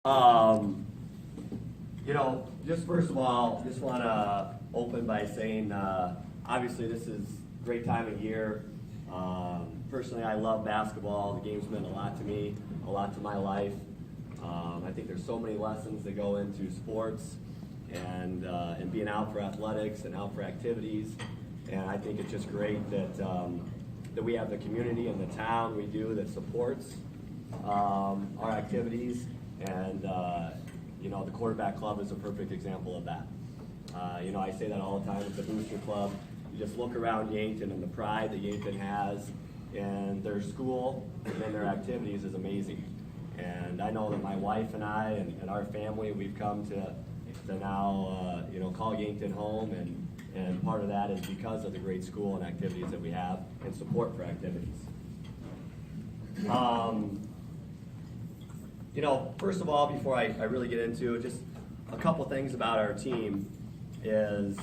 Um, just first of all, just want to open by saying, obviously this is a great time of year. Personally, I love basketball. The game's meant a lot to me, a lot to my life. I think there's so many lessons that go into sports and being out for athletics and out for activities. And I think it's just great that we have the community and the town we do that supports our activities. And the Quarterback Club is a perfect example of that. I say that all the time. It's a booster club. You just look around Yankton, and the pride that Yankton has in their school and their activities is amazing. And I know that my wife and I and our family, we've come to now call Yankton home, and part of that is because of the great school and activities that we have and support for activities. First of all, before I really get into it, just a couple things about our team is,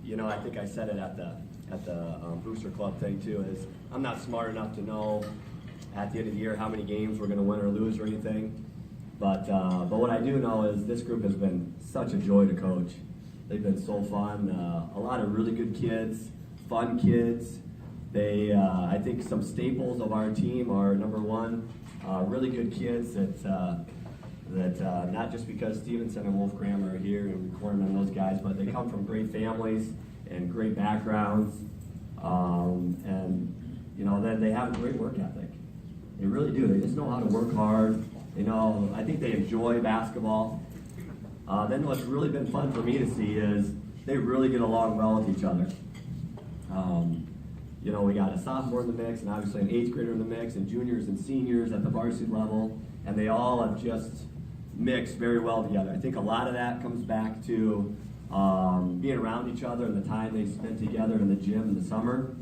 I think I said it at the Booster Club thing too, is I'm not smart enough to know at the end of the year how many games we're going to win or lose or anything. But what I do know is this group has been such a joy to coach. They've been so fun. A lot of really good kids, fun kids. I think some staples of our team are, number one, really good kids that not just because Stevenson and Wolf Graham are here and recording on those guys, but they come from great families and great backgrounds. Then they have a great work ethic. They really do. They just know how to work hard. I think they enjoy basketball. Then what's really been fun for me to see is they really get along well with each other. We got a sophomore in the mix, and obviously an 8th grader in the mix, and juniors and seniors at the varsity level, and they all have just mixed very well together. I think a lot of that comes back to being around each other and the time they spent together in the gym in the summer.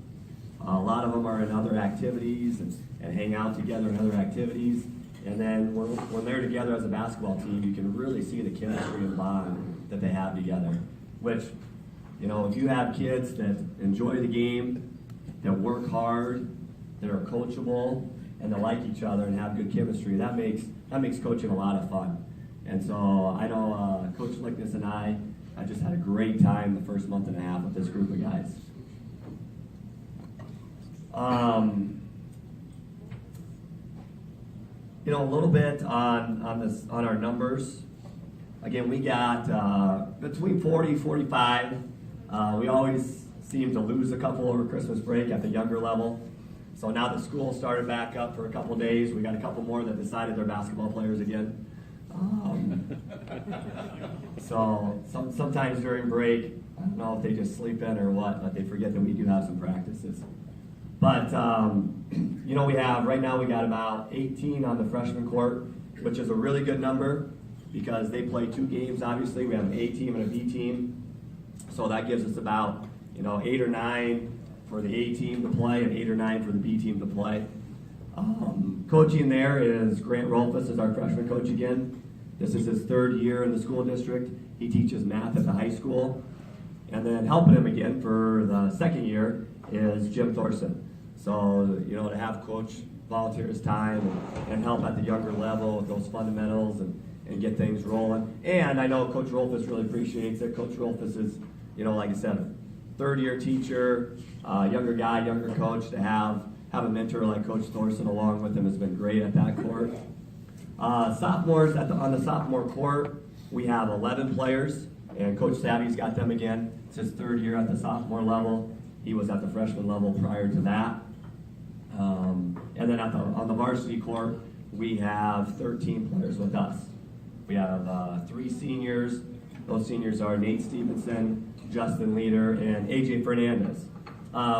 A lot of them are in other activities and hang out together in other activities. And then when they're together as a basketball team, you can really see the chemistry and bond that they have together. Which, if you have kids that enjoy the game, that work hard, that are coachable, and that like each other and have good chemistry, that makes coaching a lot of fun. And so I know Coach Lickness and I just had a great time the first month and a half with this group of guys. A little bit on our numbers. Again, we got between 40, 45. We always seem to lose a couple over Christmas break at the younger level. So now that school started back up for a couple days, we got a couple more that decided they're basketball players again. So sometimes during break, I don't know if they just sleep in or what, but they forget that we do have some practices. But, we have, right now we got about 18 on the freshman court, which is a really good number because they play 2 games, obviously. We have an A team and a B team. So that gives us about, 8 or 9 for the A team to play and 8 or 9 for the B team to play. Coaching there is Grant Rolfus is our freshman coach again. This is his 3rd year in the school district. He teaches math at the high school. And then helping him again for the 2nd year is Jim Thorson. So, to have Coach volunteer his time and help at the younger level with those fundamentals and get things rolling. And I know Coach Rolfus really appreciates it. Coach Rolfus is, like I said, 3rd-year teacher, younger guy, younger coach. To have a mentor like Coach Thorson along with him has been great at that court. Sophomores on the sophomore court, we have 11 players, and Coach Savvy's got them again. It's his 3rd year at the sophomore level. He was at the freshman level prior to that. And then on the varsity court, we have 13 players with us. We have 3 seniors. Those seniors are Nate Stevenson, Justin Leader, and AJ Fernandez,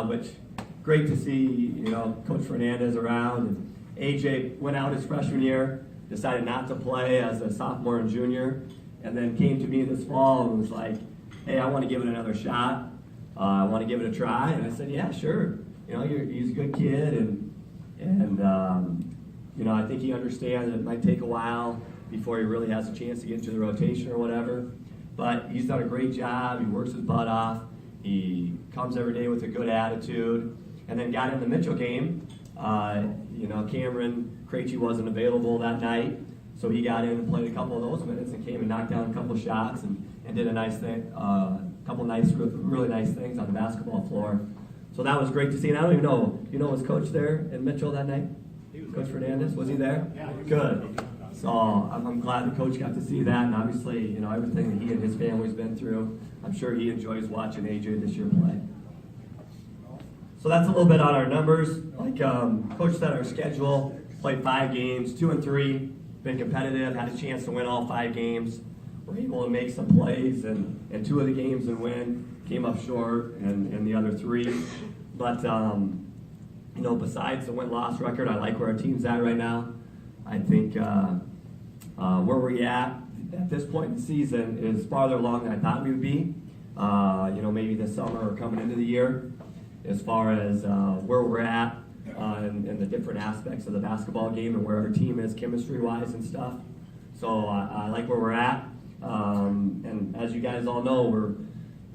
which great to see, Coach Fernandez around. And AJ went out his freshman year, decided not to play as a sophomore and junior, and then came to me this fall and was like, hey, I want to give it another shot. I want to give it a try. And I said, yeah, sure. He's a good kid, and I think he understands that it might take a while before he really has a chance to get into the rotation or whatever. But he's done a great job. He works his butt off. He comes every day with a good attitude. And then got in the Mitchell game. Cameron Krejci wasn't available that night. So he got in and played a couple of those minutes and came and knocked down a couple of shots and did a nice thing, couple nice, really nice things on the basketball floor. So that was great to see. And I don't even know, was Coach there in Mitchell that night? Coach Fernandez, was he there? Yeah. Good. So I'm glad the coach got to see that, and obviously, everything that he and his family's been through. I'm sure he enjoys watching AJ this year play. So that's a little bit on our numbers. Like Coach said, our schedule, played 5 games, 2 and 3, been competitive, had a chance to win all 5 games. We're able to make some plays and 2 of the games and win. Came up short and the other 3. But, besides the win-loss record, I like where our team's at right now. I think where we're at this point in the season is farther along than I thought we would be. Maybe this summer or coming into the year, as far as where we're at and the different aspects of the basketball game and where our team is chemistry-wise and stuff. So I like where we're at. And as you guys all know, we're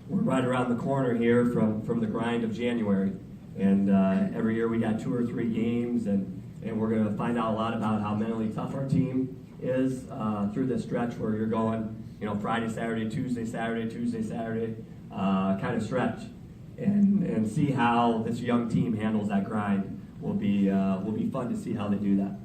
right around the corner here from the grind of January. And every year we got 2 or 3 games, and we're going to find out a lot about how mentally tough our team is through this stretch where you're going, Friday, Saturday, Tuesday, Saturday, Tuesday, Saturday kind of stretch, and see how this young team handles that grind. Will be fun to see how they do that.